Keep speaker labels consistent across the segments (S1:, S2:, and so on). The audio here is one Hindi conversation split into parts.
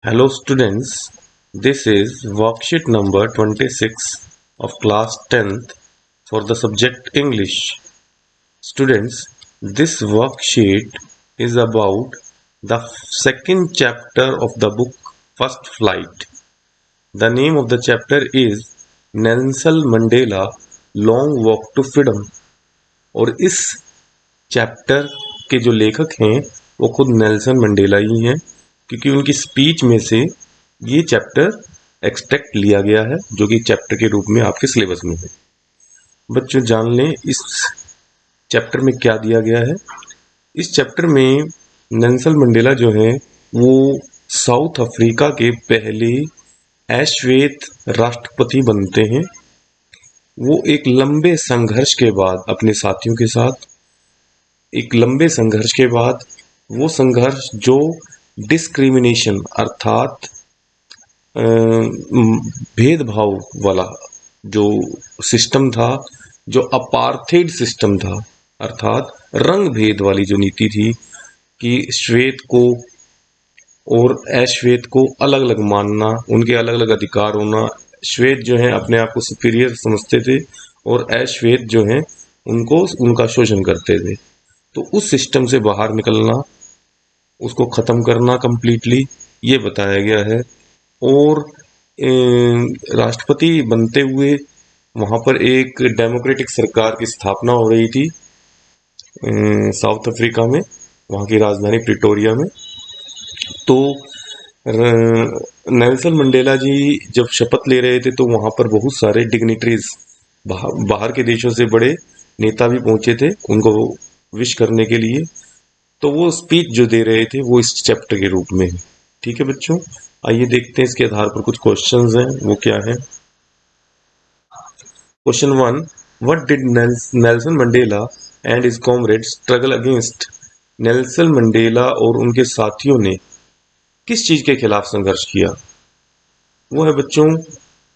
S1: Hello students, this is worksheet number 26 of class 10th for the subject English. Students, this worksheet is about the second chapter of the book First Flight. The name of the chapter is Nelson Mandela Long Walk to Freedom. और इस चैप्टर के जो लेखक हैं वो खुद नेल्सन मंडेला ही हैं, क्योंकि उनकी स्पीच में से ये चैप्टर एक्सट्रैक्ट लिया गया है जो कि चैप्टर के रूप में आपके सिलेबस में है। बच्चों जान लें इस चैप्टर में क्या दिया गया है। इस चैप्टर में नेल्सन मंडेला जो है वो साउथ अफ्रीका के पहले अश्वेत राष्ट्रपति बनते हैं। वो एक लंबे संघर्ष के बाद अपने साथियों के साथ वो संघर्ष जो डिस्क्रिमिनेशन अर्थात भेदभाव वाला जो सिस्टम था, जो अपार्थेड सिस्टम था, अर्थात रंग भेद वाली जो नीति थी कि श्वेत को और अश्वेत को अलग अलग मानना, उनके अलग अलग अधिकार होना। श्वेत जो है अपने आप को सुपीरियर समझते थे और अश्वेत जो है उनका शोषण करते थे। तो उस सिस्टम से बाहर निकलना, उसको ख़त्म करना कंप्लीटली, ये बताया गया है। और राष्ट्रपति बनते हुए वहाँ पर एक डेमोक्रेटिक सरकार की स्थापना हो रही थी साउथ अफ्रीका में, वहाँ की राजधानी प्रिटोरिया में। तो नेल्सन मंडेला जी जब शपथ ले रहे थे तो वहाँ पर बहुत सारे डिग्निटरीज, बाहर के देशों से बड़े नेता भी पहुँचे थे उनको विश करने के लिए। तो वो स्पीच जो दे रहे थे वो इस चैप्टर के रूप में है। ठीक है बच्चों, आइए देखते हैं इसके आधार पर कुछ क्वेश्चंस हैं, वो क्या है। Question 1, what did Nelson Mandela and his comrades struggle against? Nelson Mandela और उनके साथियों ने किस चीज के खिलाफ संघर्ष किया? वो है बच्चों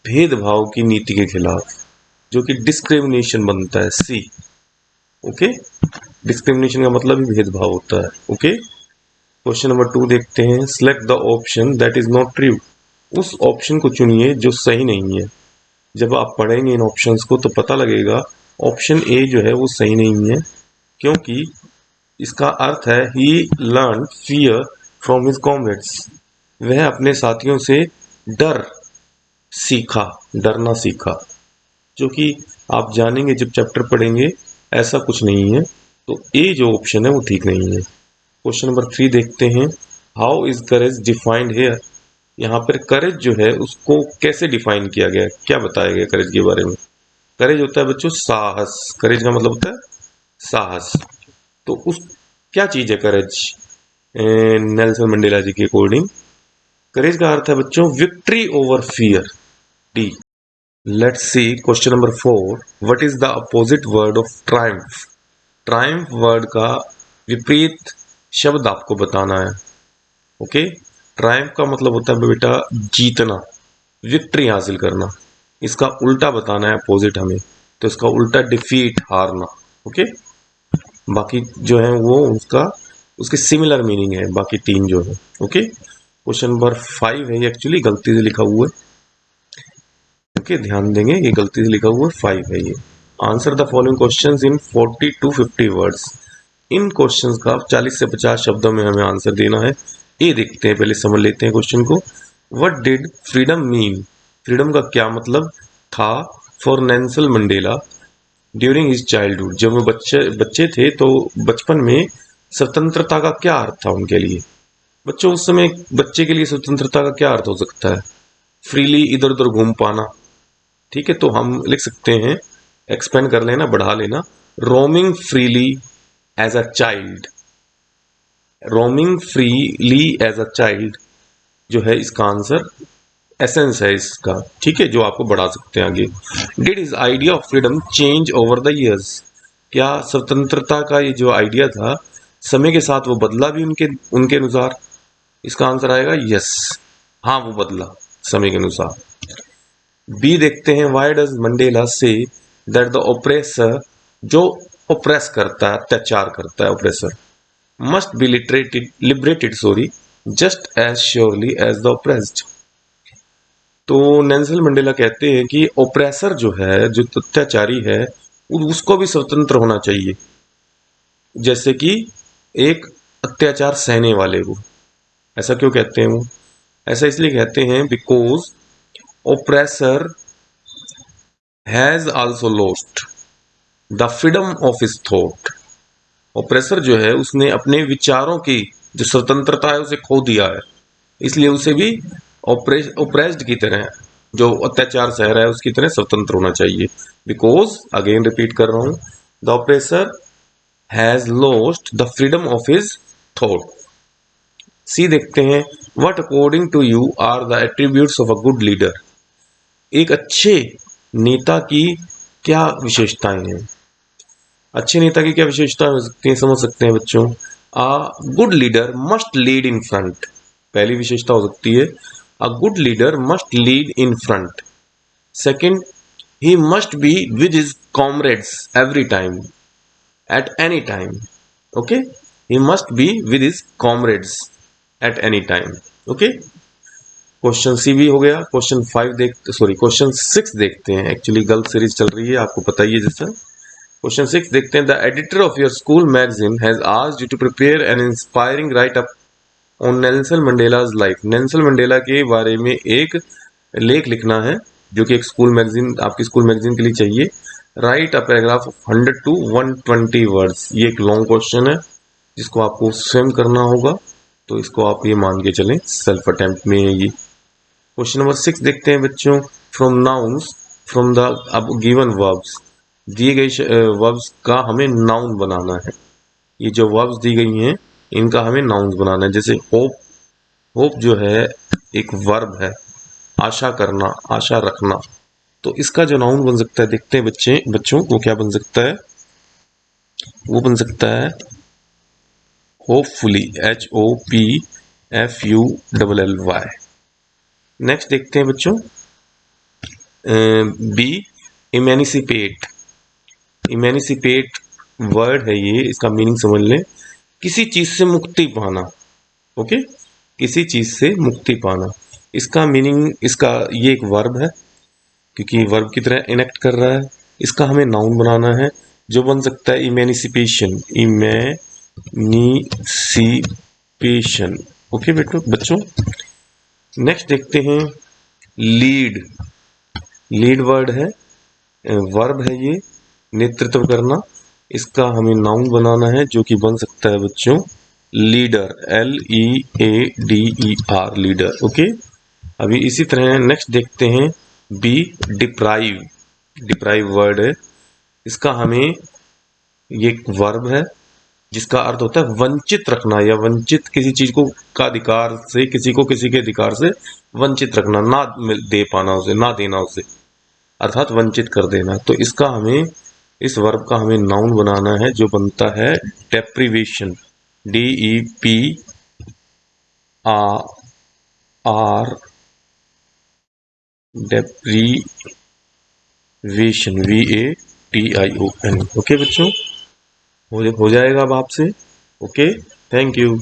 S1: भेदभाव की नीति के खिलाफ, जो कि डिस्क्रिमिनेशन बनता है, सी। ओके, डिस्क्रिमिनेशन का मतलब ही भेदभाव होता है। ओके, क्वेश्चन नंबर 2 देखते हैं। Select the option that is not true. उस ऑप्शन को चुनिए जो सही नहीं है। जब आप पढ़ेंगे इन ऑप्शंस को तो पता लगेगा ऑप्शन ए जो है वो सही नहीं है, क्योंकि इसका अर्थ है he learn fear from his comrades. वह अपने साथियों से डरना सीखा, जो कि आप जानेंगे जब चैप्टर पढ़ेंगे, ऐसा कुछ नहीं है। तो ए जो ऑप्शन है वो ठीक नहीं है। क्वेश्चन नंबर 3 देखते हैं। How is courage defined here? यहाँ पर करेज जो है उसको कैसे डिफाइन किया गया, क्या बताया गया करेज के बारे में? करेज होता है बच्चों साहस। करेज का मतलब होता है साहस। तो उस क्या चीज है करेज नेल्सन मंडेला जी के अकॉर्डिंग? करेज का अर्थ है बच्चों victory over fear, D. Let's see question number 4, what is the opposite word of Triumph? Triumph word का विपरीत शब्द आपको बताना है। ओके, ट्रायम्फ का मतलब होता है बेटा जीतना, विक्ट्री हासिल करना। इसका उल्टा बताना है अपोजिट हमें, तो इसका उल्टा डिफीट, हारना। ओके, बाकी जो है वो उसके सिमिलर मीनिंग है, बाकी 3 जो है। ओके, क्वेश्चन नंबर 5 है, ये एक्चुअली गलती से लिखा हुआ है। ओके, ध्यान देंगे, ये गलती से लिखा हुआ 5 है ये। Answer the following questions in 40 to 50 words. In questions का 40 से 50 शब्दों में हमें आंसर देना है। ये देखते हैं, पहले समझ लेते हैं क्वेश्चन को। What did freedom mean? Freedom का क्या मतलब था for Nelson Mandela during his childhood? जब वो बच्चे थे तो बचपन में स्वतंत्रता का क्या अर्थ था उनके लिए? बच्चों उस समय बच्चे के लिए स्वतंत्रता का क्या अर्थ हो सकता है? फ्रीली इधर उधर घूम पाना। ठीक है, तो हम लिख सकते हैं, एक्सपेंड कर लेना, बढ़ा लेना, roaming freely as a child. Roaming freely as a child जो है इसका आंसर, एसेंस है इसका। ठीक है, जो आपको बढ़ा सकते हैं आगे। Did his idea of freedom change over the years? क्या स्वतंत्रता का ये जो आइडिया था समय के साथ वो बदला भी उनके अनुसार? इसका आंसर आएगा यस, हाँ वो बदला समय के अनुसार। बी देखते हैं। Why does Mandela say that the oppressor, जो ओप्रेस करता है, अत्याचार करता है, oppressor, must be liberated just as surely as the oppressed। तो नेल्सन मंडेला कहते हैं कि ओप्रेसर जो है, जो अत्याचारी है, उसको भी स्वतंत्र होना चाहिए, जैसे कि एक अत्याचार सहने वाले को। ऐसा क्यों कहते हैं वो? ऐसा इसलिए कहते हैं because oppressor has also lost the freedom of his thought. Oppressor जो है उसने अपने विचारों की जो स्वतंत्रता है उसे खो दिया है, इसलिए उसे भी ओप्रेस्ड की तरह, जो अत्याचार सह रहा है उसकी तरह स्वतंत्र होना चाहिए। बिकॉज, अगेन रिपीट कर रहा हूं, the oppressor has lost the freedom of his thought. See देखते हैं, what according to you are the attributes of a good leader. एक अच्छे नेता की क्या विशेषताएं हैं? अच्छे नेता की क्या विशेषताएं हो सकती हैं, समझ सकते हैं बच्चों। A good leader must lead in front, पहली विशेषता हो सकती है a good leader must lead in front. Second, he must be with his comrades every time at any time. Okay, he must be with his comrades at any time. Okay, question C भी हो गया। क्वेश्चन 6 देखते हैं। एक्चुअली गर्ल सीरीज चल रही है, आपको पता ही है। जैसा क्वेश्चन 6 देखते हैं, the editor of your school magazine has asked you to prepare an inspiring write up on Nelson Mandela's life. Nelson Mandela के बारे में एक लेख लिखना है, जो कि एक स्कूल मैगजीन, आपकी स्कूल मैगजीन के लिए चाहिए। Right a paragraph of 100 to 120 words. ये एक लॉन्ग क्वेश्चन है जिसको आपको स्वयं करना होगा, तो इसको आप ये मान के चलें सेल्फ अटेम्प्ट में है ये। क्वेश्चन नंबर 6 देखते हैं बच्चों, फ्रॉम नाउन्स फ्रॉम द अब गिवन वर्ब्स। दिए गए वर्ब्स का हमें नाउन बनाना है। ये जो वर्ब्स दी गई हैं इनका हमें नाउन बनाना है। जैसे होप, होप जो है एक वर्ब है, आशा करना, आशा रखना। तो इसका जो नाउन बन सकता है, देखते हैं बच्चों वो क्या बन सकता है। वो बन सकता है होपफुली, HOPFULLY। नेक्स्ट देखते हैं बच्चों, बी, इमेनिसिपेट। इमेनिसिपेट वर्ड है ये, इसका मीनिंग समझ लें, किसी चीज से मुक्ति पाना। ओके, किसी चीज से मुक्ति पाना। इसका मीनिंग, इसका ये एक वर्ब है, क्योंकि वर्ब की तरह इनेक्ट कर रहा है। इसका हमें नाउन बनाना है, जो बन सकता है इमेनिसिपेशन। इमेनिसिपेशन। ओके बच्चों, नेक्स्ट देखते हैं लीड। लीड वर्ड है, वर्ब है ये, नेतृत्व करना। इसका हमें नाउन बनाना है, जो कि बन सकता है बच्चों लीडर, LEADER, लीडर। ओके, अभी इसी तरह नेक्स्ट देखते हैं बी, डिप्राइव। डिप्राइव वर्ड है, इसका हमें, ये एक वर्ब है जिसका अर्थ होता है वंचित रखना, या वंचित किसी चीज को का अधिकार से, किसी को किसी के अधिकार से वंचित रखना, ना दे पाना उसे, ना देना उसे, अर्थात वंचित कर देना। तो इसका हमें, इस वर्ब का हमें नाउन बनाना है, जो बनता है deprivation, DEPR, deprivation, VATION। Okay बच्चों, हो जाएगा अब आपसे। Okay, thank you.